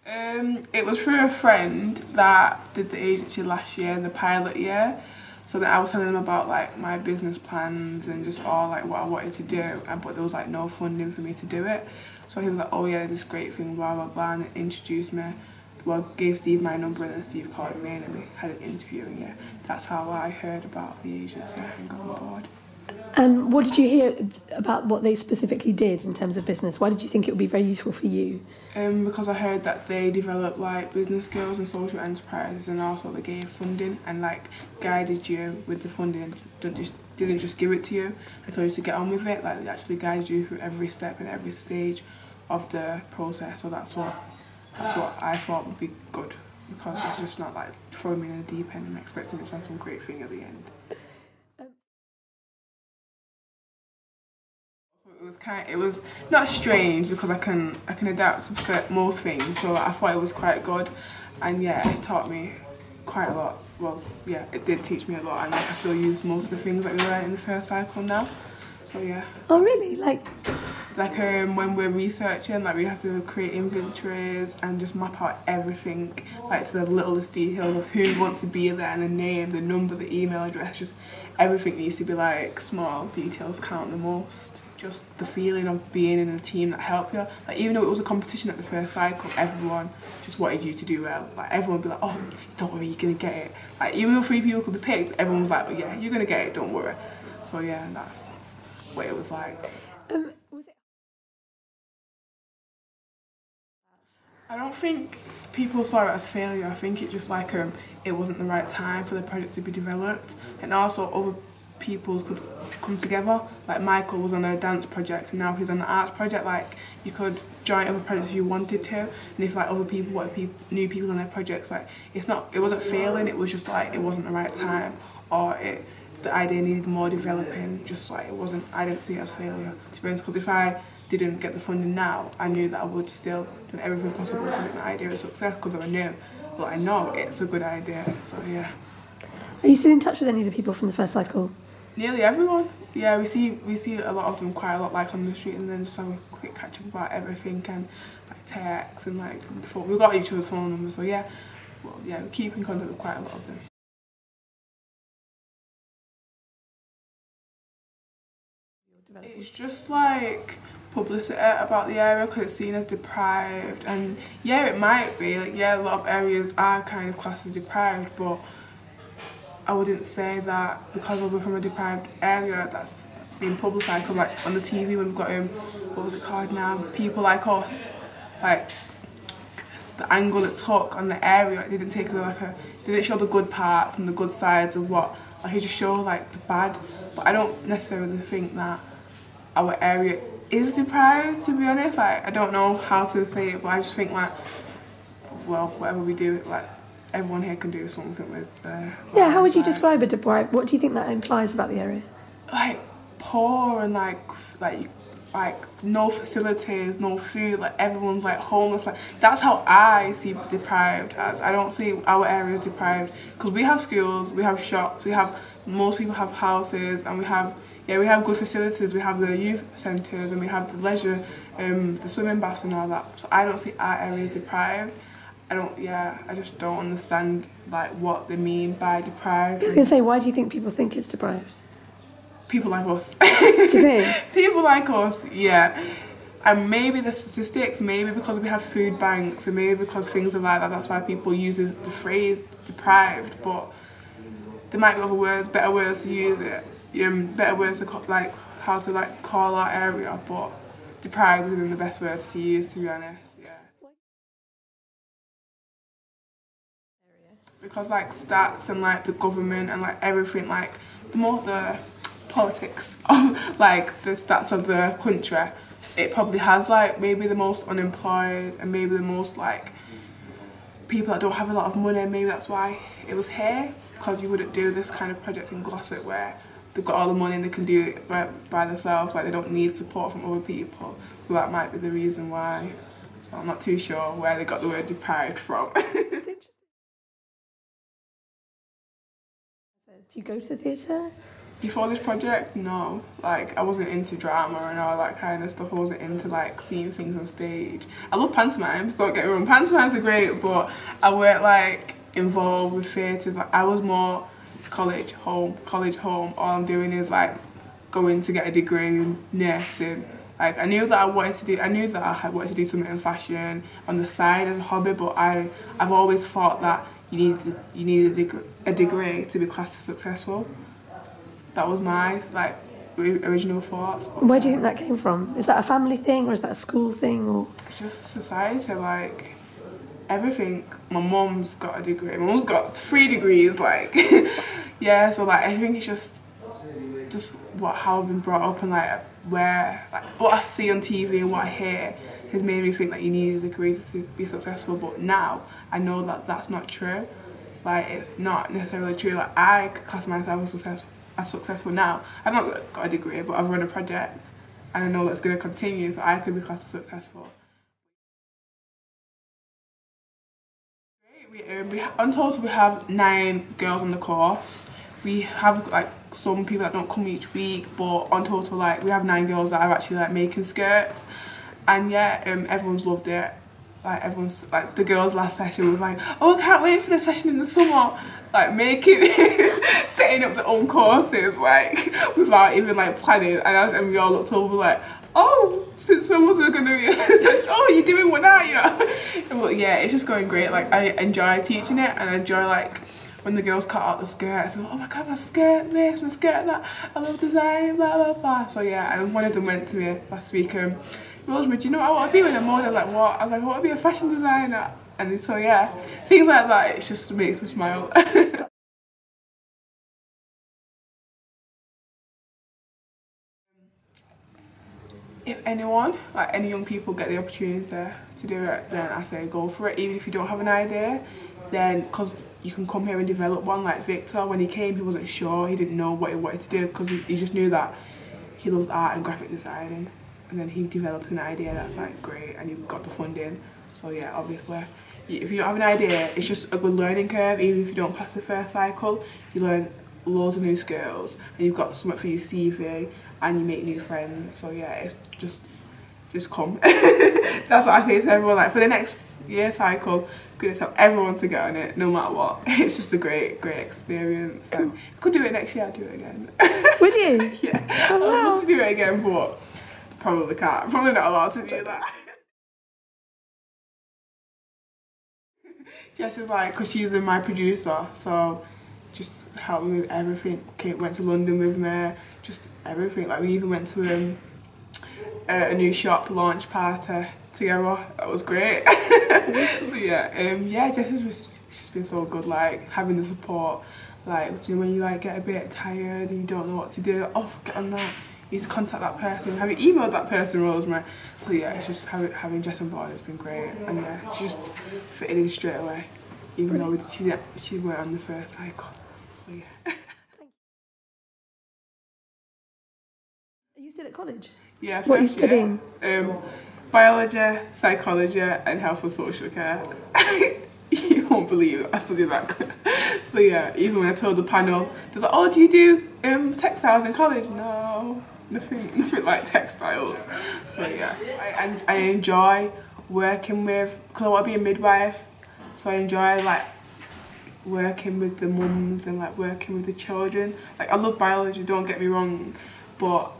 It was through a friend that did the agency last year, the pilot year. So then I was telling them about like my business plans and just all like what I wanted to do, but there was like no funding for me to do it. So he was like, oh yeah, this great thing, blah blah blah, and introduced me. Well, gave Steve my number, and then Steve called me and we had an interview, and yeah, that's how I heard about the agency and got on board. And what did you hear about what they specifically did in terms of business? Why did you think it would be very useful for you? Because I heard that they develop like business skills and social enterprises, and also they gave funding and like guided you with the funding. Didn't just give it to you and tell you to get on with it. Like they actually guided you through every step and every stage of the process. So that's what I thought would be good, because it's just not like throwing me in the deep end and expecting it to have some great thing at the end. It was not strange because I can adapt to most things, so I thought it was quite good, and yeah, it taught me quite a lot. Well, yeah, it did teach me a lot, and like I still use most of the things that we learned in the first cycle now. So yeah. Oh really? Like when we're researching, like we have to create inventories and just map out everything, like to the littlest details of who wants to be there and the name, the number, the email address, just everything needs to be like small details count the most. Just the feeling of being in a team that helped you. Like even though it was a competition at the first cycle, everyone just wanted you to do well. Like everyone would be like, oh, don't worry, you're gonna get it. Like even though 3 people could be picked, everyone was like, oh yeah, you're gonna get it, don't worry. So yeah, that's what it was like. was it? I don't think people saw it as failure. I think it just like it wasn't the right time for the project to be developed, and also other people could come together. Like Michael was on a dance project and now he's on an arts project. Like you could join other projects if you wanted to, and if like other people wanted new people on their projects, like it wasn't failing, it was just like it wasn't the right time, or the idea needed more developing. Just like it wasn't, I didn't see it as failure, to be honest, because if I didn't get the funding now, I knew that I would still do everything possible to make the idea a success, because I know it's a good idea. So yeah. Are you still in touch with any of the people from the first cycle? Nearly everyone. Yeah, we see a lot of them quite a lot, like on the street, and then just have a quick catch up about everything and like text and like we've got each other's phone numbers. So yeah, well yeah, we keep in contact with quite a lot of them. It's just like publicity about the area because it's seen as deprived, and yeah, it might be like, yeah, a lot of areas are kind of classed as deprived, but I wouldn't say that because we're from a deprived area that's being publicised. Because like on the TV when we've got what was it called now, People Like Us, like the angle it took on the area, it didn't take they didn't show the good parts and the good sides of what, like it just showed like the bad. But I don't necessarily think that our area is deprived, to be honest. Like I don't know how to say it, but I just think like, well, whatever we do, like everyone here can do something with yeah, how would you describe a deprived? What do you think that implies about the area? Like poor and like no facilities, no food, like everyone's like homeless. Like that's how I see deprived as. I don't see our area as deprived because we have schools, we have shops, most people have houses, and we have good facilities. We have the youth centres and we have the leisure, the swimming baths and all that. So I don't see our area as deprived. I just don't understand like what they mean by deprived. I was going to say, why do you think people think it's deprived? People like us. Do you think? People like us, yeah. And maybe the statistics, maybe because we have food banks, and maybe because things are like that, that's why people use the phrase deprived, but there might be other words, better words to use it, better words to how to call our area, but deprived isn't the best words to use, to be honest, yeah. Because like stats and like the government and like everything, like the politics of like the stats of the country, it probably has like maybe the most unemployed and maybe the most like people that don't have a lot of money. Maybe that's why it was here, because you wouldn't do this kind of project in Glossop where they've got all the money and they can do it by themselves, like they don't need support from other people. So that might be the reason why. So I'm not too sure where they got the word deprived from. Do you go to the theatre? Before this project, no. Like, I wasn't into drama and all that kind of stuff. I wasn't into, like, seeing things on stage. I love pantomimes, don't get me wrong. Pantomimes are great, but I weren't, like, involved with theatres. Like, I was more college, home. All I'm doing is, like, going to get a degree in nursing. Like, I knew that I wanted to do something in fashion on the side as a hobby, but I've always thought that you need a degree to be classed as successful. That was my, like, original thoughts. Where do you think that came from? Is that a family thing or is that a school thing? Or it's just society, like, everything. My mum's got a degree. My mum's got 3 degrees, like, yeah, so, like, I think it's just how I've been brought up and, like, what I see on TV and what I hear has made me think that you need a degree to be successful. But now I know that that's not true. Like, it's not necessarily true. Like, I class myself as successful now. I've not got a degree, but I've run a project and I know that's going to continue, so I could be classed as successful. On total we have 9 girls on the course. We have, like, some people that don't come each week, but on total, like, we have 9 girls that are actually, like, making skirts. And yeah, everyone's loved it. Like, everyone's, like, the girls' last session was like, oh, I can't wait for the session in the summer. Like, setting up their own courses, like, without even, like, planning. And we all looked over like, oh, since when was it going to be? It's like, oh, you're doing one, aren't you? But yeah, it's just going great. Like, I enjoy teaching it, and I enjoy, like, when the girls cut out the skirts, they're like, oh my god, my skirt this, my skirt that, I love design, blah blah blah. So yeah, and one of them went to me last week, Rosemary, do you know what I want to be when I'm older? Like, what? I was like, I want to be a fashion designer. And so yeah, things like that, it just makes me smile. If anyone, like any young people, get the opportunity to do it, then I say go for it. Even if you don't have an idea, then, because you can come here and develop one. Like Victor, when he came, he wasn't sure, he didn't know what he wanted to do, because he just knew that he loves art and graphic designing, and then he developed an idea that's, like, great, and he got the funding. So yeah, obviously, if you don't have an idea, it's just a good learning curve. Even if you don't pass the first cycle, you learn loads of new skills, and you've got something for your CV, and you make new friends. So yeah, it's just come. That's what I say to everyone. Like, for the next year cycle, I'm gonna tell everyone to get on it, no matter what. It's just a great experience. And if I could do it next year, I'd do it again. Would you? Yeah, oh, wow. I'd love to do it again, but probably can't. Probably not allowed to do that. Jess is like, because she's my producer, so just helped me with everything. Kate went to London with me, just everything. Like, we even went to a new shop launch party together. That was great. So yeah, Jess has just been so good, like, having the support. Like, do you know when you, like, get a bit tired and you don't know what to do? Like, oh, get on that. You need to contact that person. Have you emailed that person, Rosemary? So yeah, it's just having Jess on board has been great. And yeah, she just fitted in straight away, even though she went on the first cycle. So yeah. Are you still at college? Yeah, what are you first year. studying? Biology, psychology, and health and social care. You won't believe it, I studied that. So yeah, even when I told the panel, they was like, oh, do you do textiles in college? No, nothing like textiles. So yeah, I enjoy working with, because I want to be a midwife, so I enjoy, like, working with the mums and, like, working with the children. Like, I love biology, don't get me wrong, but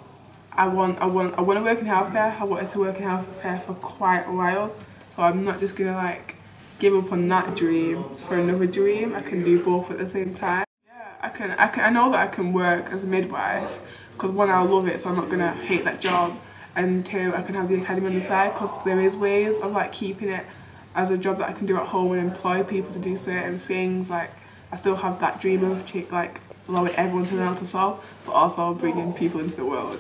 I want to work in healthcare. I wanted to work in healthcare for quite a while, so I'm not just gonna, like, give up on that dream for another dream. I can do both at the same time. Yeah, I know that I can work as a midwife, because one, I love it, so I'm not gonna hate that job, and two, I can have the academy on the side, because there is ways of, like, keeping it as a job that I can do at home and employ people to do certain things. Like, I still have that dream of, like, allowing everyone to learn how to sew, but also bringing people into the world.